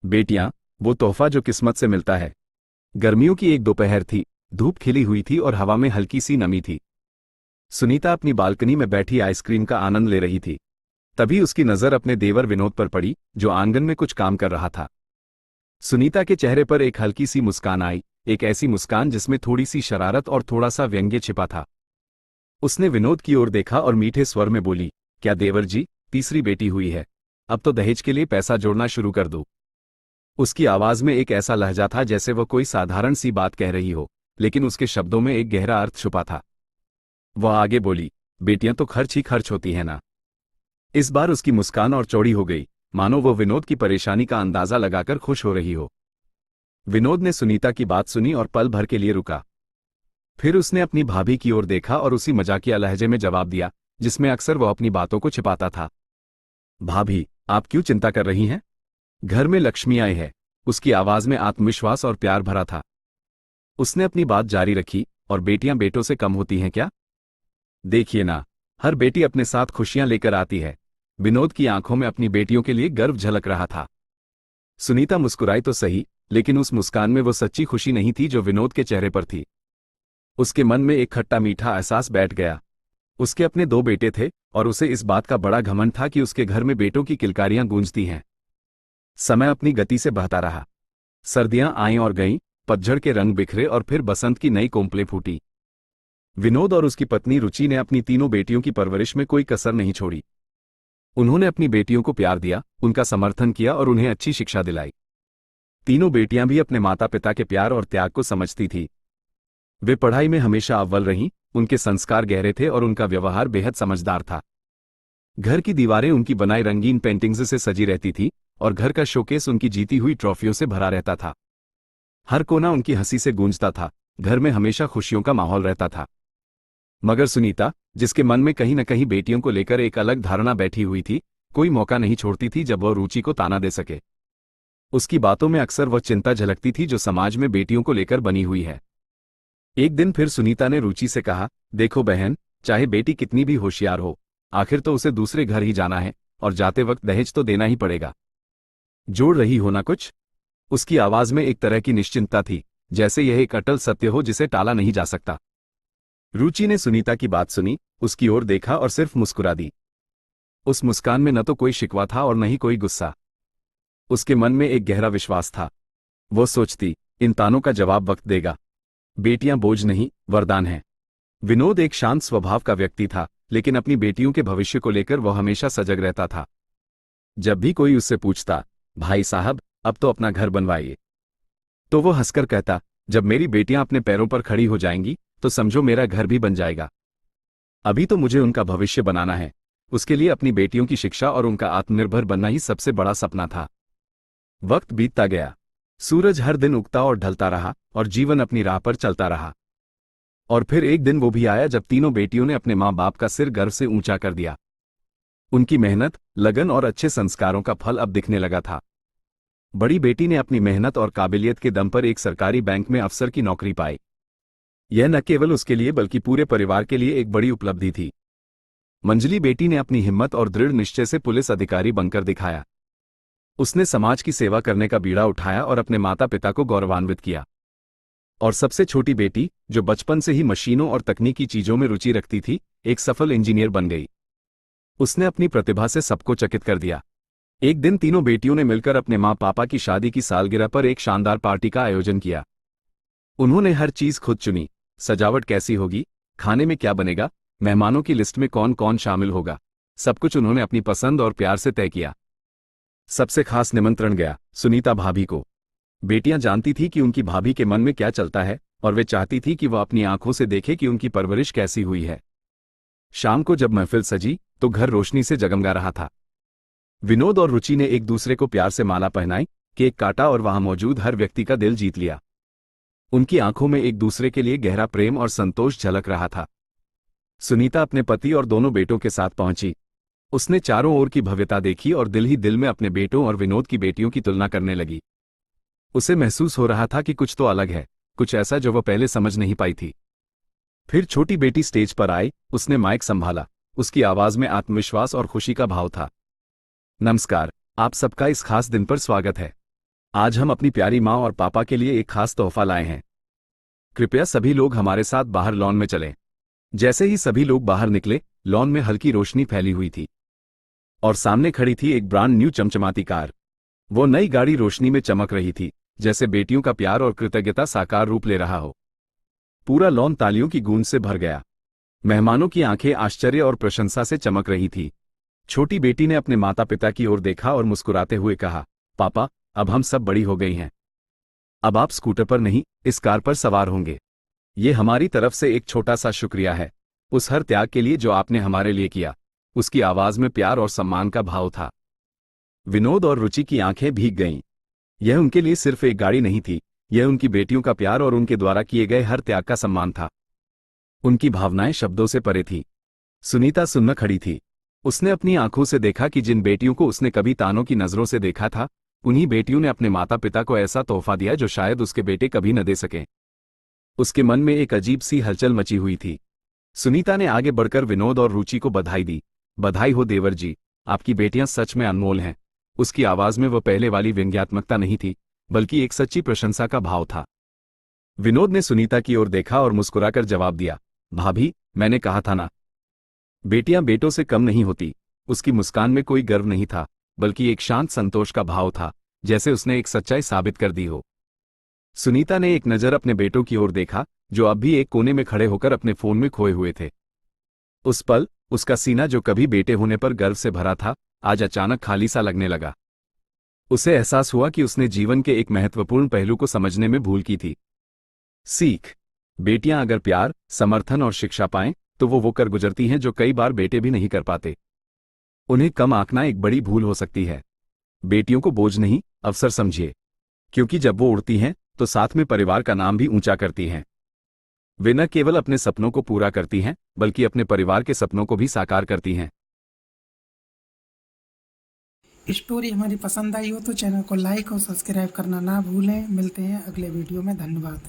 बेटियां, वो तोहफा जो किस्मत से मिलता है। गर्मियों की एक दोपहर थी। धूप खिली हुई थी और हवा में हल्की सी नमी थी। सुनीता अपनी बालकनी में बैठी आइसक्रीम का आनंद ले रही थी। तभी उसकी नजर अपने देवर विनोद पर पड़ी, जो आंगन में कुछ काम कर रहा था। सुनीता के चेहरे पर एक हल्की सी मुस्कान आई, एक ऐसी मुस्कान जिसमें थोड़ी सी शरारत और थोड़ा सा व्यंग्य छिपा था। उसने विनोद की ओर देखा और मीठे स्वर में बोली, क्या देवर जी, तीसरी बेटी हुई है? अब तो दहेज के लिए पैसा जोड़ना शुरू कर दो। उसकी आवाज में एक ऐसा लहजा था जैसे वह कोई साधारण सी बात कह रही हो, लेकिन उसके शब्दों में एक गहरा अर्थ छुपा था। वह आगे बोली, बेटियां तो खर्च ही खर्च होती हैं ना। इस बार उसकी मुस्कान और चौड़ी हो गई, मानो वो विनोद की परेशानी का अंदाजा लगाकर खुश हो रही हो। विनोद ने सुनीता की बात सुनी और पल भर के लिए रुका। फिर उसने अपनी भाभी की ओर देखा और उसी मजाकिया लहजे में जवाब दिया, जिसमें अक्सर वह अपनी बातों को छिपाता था। भाभी, आप क्यों चिंता कर रही हैं? घर में लक्ष्मी आई है। उसकी आवाज में आत्मविश्वास और प्यार भरा था। उसने अपनी बात जारी रखी, और बेटियां बेटों से कम होती हैं क्या? देखिए ना, हर बेटी अपने साथ खुशियां लेकर आती है। विनोद की आंखों में अपनी बेटियों के लिए गर्व झलक रहा था। सुनीता मुस्कुराई तो सही, लेकिन उस मुस्कान में वो सच्ची खुशी नहीं थी जो विनोद के चेहरे पर थी। उसके मन में एक खट्टा मीठा एहसास बैठ गया। उसके अपने दो बेटे थे, और उसे इस बात का बड़ा घमंड था कि उसके घर में बेटों की किलकारियां गूंजती हैं। समय अपनी गति से बहता रहा। सर्दियां आईं और गईं, पतझड़ के रंग बिखरे और फिर बसंत की नई कोंपलें फूटी। विनोद और उसकी पत्नी रुचि ने अपनी तीनों बेटियों की परवरिश में कोई कसर नहीं छोड़ी। उन्होंने अपनी बेटियों को प्यार दिया, उनका समर्थन किया और उन्हें अच्छी शिक्षा दिलाई। तीनों बेटियां भी अपने माता पिता के प्यार और त्याग को समझती थी। वे पढ़ाई में हमेशा अव्वल रहीं, उनके संस्कार गहरे थे और उनका व्यवहार बेहद समझदार था। घर की दीवारें उनकी बनाई रंगीन पेंटिंग्स से सजी रहती थी, और घर का शोकेस उनकी जीती हुई ट्रॉफियों से भरा रहता था। हर कोना उनकी हंसी से गूंजता था। घर में हमेशा खुशियों का माहौल रहता था। मगर सुनीता, जिसके मन में कहीं न कहीं बेटियों को लेकर एक अलग धारणा बैठी हुई थी, कोई मौका नहीं छोड़ती थी जब वह रुचि को ताना दे सके। उसकी बातों में अक्सर वह चिंता झलकती थी जो समाज में बेटियों को लेकर बनी हुई है। एक दिन फिर सुनीता ने रुचि से कहा, देखो बहन, चाहे बेटी कितनी भी होशियार हो, आखिर तो उसे दूसरे घर ही जाना है, और जाते वक्त दहेज तो देना ही पड़ेगा। जोड़ रही हो ना कुछ? उसकी आवाज में एक तरह की निश्चिंतता थी, जैसे यह एक अटल सत्य हो जिसे टाला नहीं जा सकता। रुचि ने सुनीता की बात सुनी, उसकी ओर देखा और सिर्फ मुस्कुरा दी। उस मुस्कान में न तो कोई शिकवा था और न ही कोई गुस्सा। उसके मन में एक गहरा विश्वास था। वो सोचती, इन तानों का जवाब वक्त देगा। बेटियां बोझ नहीं, वरदान हैं। विनोद एक शांत स्वभाव का व्यक्ति था, लेकिन अपनी बेटियों के भविष्य को लेकर वह हमेशा सजग रहता था। जब भी कोई उससे पूछता, भाई साहब, अब तो अपना घर बनवाइए, तो वो हंसकर कहता, जब मेरी बेटियां अपने पैरों पर खड़ी हो जाएंगी तो समझो मेरा घर भी बन जाएगा। अभी तो मुझे उनका भविष्य बनाना है। उसके लिए अपनी बेटियों की शिक्षा और उनका आत्मनिर्भर बनना ही सबसे बड़ा सपना था। वक्त बीतता गया। सूरज हर दिन उगता और ढलता रहा, और जीवन अपनी राह पर चलता रहा। और फिर एक दिन वो भी आया जब तीनों बेटियों ने अपने माँ बाप का सिर गर्व से ऊंचा कर दिया। उनकी मेहनत, लगन और अच्छे संस्कारों का फल अब दिखने लगा था। बड़ी बेटी ने अपनी मेहनत और काबिलियत के दम पर एक सरकारी बैंक में अफसर की नौकरी पाई। यह न केवल उसके लिए बल्कि पूरे परिवार के लिए एक बड़ी उपलब्धि थी। मंजली बेटी ने अपनी हिम्मत और दृढ़ निश्चय से पुलिस अधिकारी बनकर दिखाया। उसने समाज की सेवा करने का बीड़ा उठाया और अपने माता पिता को गौरवान्वित किया। और सबसे छोटी बेटी, जो बचपन से ही मशीनों और तकनीकी चीजों में रुचि रखती थी, एक सफल इंजीनियर बन गई। उसने अपनी प्रतिभा से सबको चकित कर दिया। एक दिन तीनों बेटियों ने मिलकर अपने माँ पापा की शादी की सालगिरह पर एक शानदार पार्टी का आयोजन किया। उन्होंने हर चीज खुद चुनी। सजावट कैसी होगी, खाने में क्या बनेगा, मेहमानों की लिस्ट में कौन कौन शामिल होगा, सब कुछ उन्होंने अपनी पसंद और प्यार से तय किया। सबसे खास निमंत्रण गया सुनीता भाभी को। बेटियां जानती थी कि उनकी भाभी के मन में क्या चलता है, और वे चाहती थी कि वह अपनी आंखों से देखे कि उनकी परवरिश कैसी हुई है। शाम को जब महफिल सजी तो घर रोशनी से जगमगा रहा था। विनोद और रुचि ने एक दूसरे को प्यार से माला पहनाई, केक काटा और वहां मौजूद हर व्यक्ति का दिल जीत लिया। उनकी आंखों में एक दूसरे के लिए गहरा प्रेम और संतोष झलक रहा था। सुनीता अपने पति और दोनों बेटों के साथ पहुंची। उसने चारों ओर की भव्यता देखी और दिल ही दिल में अपने बेटों और विनोद की बेटियों की तुलना करने लगी। उसे महसूस हो रहा था कि कुछ तो अलग है, कुछ ऐसा जो वह पहले समझ नहीं पाई थी। फिर छोटी बेटी स्टेज पर आई, उसने माइक संभाला। उसकी आवाज में आत्मविश्वास और खुशी का भाव था। नमस्कार, आप सबका इस खास दिन पर स्वागत है। आज हम अपनी प्यारी माँ और पापा के लिए एक खास तोहफा लाए हैं। कृपया सभी लोग हमारे साथ बाहर लॉन में चलें। जैसे ही सभी लोग बाहर निकले, लॉन में हल्की रोशनी फैली हुई थी और सामने खड़ी थी एक ब्रांड न्यू चमचमाती कार। वो नई गाड़ी रोशनी में चमक रही थी, जैसे बेटियों का प्यार और कृतज्ञता साकार रूप ले रहा हो। पूरा लॉन तालियों की गूंज से भर गया। मेहमानों की आंखें आश्चर्य और प्रशंसा से चमक रही थी। छोटी बेटी ने अपने माता पिता की ओर देखा और मुस्कुराते हुए कहा, पापा, अब हम सब बड़ी हो गई हैं। अब आप स्कूटर पर नहीं, इस कार पर सवार होंगे। ये हमारी तरफ से एक छोटा सा शुक्रिया है, उस हर त्याग के लिए जो आपने हमारे लिए किया। उसकी आवाज में प्यार और सम्मान का भाव था। विनोद और रुचि की आंखें भीग गईं। यह उनके लिए सिर्फ एक गाड़ी नहीं थी, यह उनकी बेटियों का प्यार और उनके द्वारा किए गए हर त्याग का सम्मान था। उनकी भावनाएं शब्दों से परे थी। सुनीता सुन्न खड़ी थी। उसने अपनी आंखों से देखा कि जिन बेटियों को उसने कभी तानों की नजरों से देखा था, उन्हीं बेटियों ने अपने माता पिता को ऐसा तोहफा दिया जो शायद उसके बेटे कभी न दे सके। उसके मन में एक अजीब सी हलचल मची हुई थी। सुनीता ने आगे बढ़कर विनोद और रुचि को बधाई दी। बधाई हो देवर जी, आपकी बेटियां सच में अनमोल हैं। उसकी आवाज में वह पहले वाली व्यंग्यात्मकता नहीं थी, बल्कि एक सच्ची प्रशंसा का भाव था। विनोद ने सुनीता की ओर देखा और मुस्कुराकर जवाब दिया, भाभी, मैंने कहा था ना, बेटियां बेटों से कम नहीं होती। उसकी मुस्कान में कोई गर्व नहीं था, बल्कि एक शांत संतोष का भाव था, जैसे उसने एक सच्चाई साबित कर दी हो। सुनीता ने एक नज़र अपने बेटों की ओर देखा, जो अब भी एक कोने में खड़े होकर अपने फोन में खोए हुए थे। उस पल उसका सीना, जो कभी बेटे होने पर गर्व से भरा था, आज अचानक खाली सा लगने लगा। उसे एहसास हुआ कि उसने जीवन के एक महत्वपूर्ण पहलू को समझने में भूल की थी। सीख। बेटियां अगर प्यार, समर्थन और शिक्षा पाएं, तो वो कर गुजरती हैं जो कई बार बेटे भी नहीं कर पाते। उन्हें कम आंकना एक बड़ी भूल हो सकती है। बेटियों को बोझ नहीं, अवसर समझिए, क्योंकि जब वो उड़ती हैं तो साथ में परिवार का नाम भी ऊंचा करती हैं। वे न केवल अपने सपनों को पूरा करती हैं, बल्कि अपने परिवार के सपनों को भी साकार करती हैं। स्टोरी हमारी पसंद आई हो तो चैनल को लाइक और सब्सक्राइब करना ना भूलें। मिलते हैं अगले वीडियो में। धन्यवाद।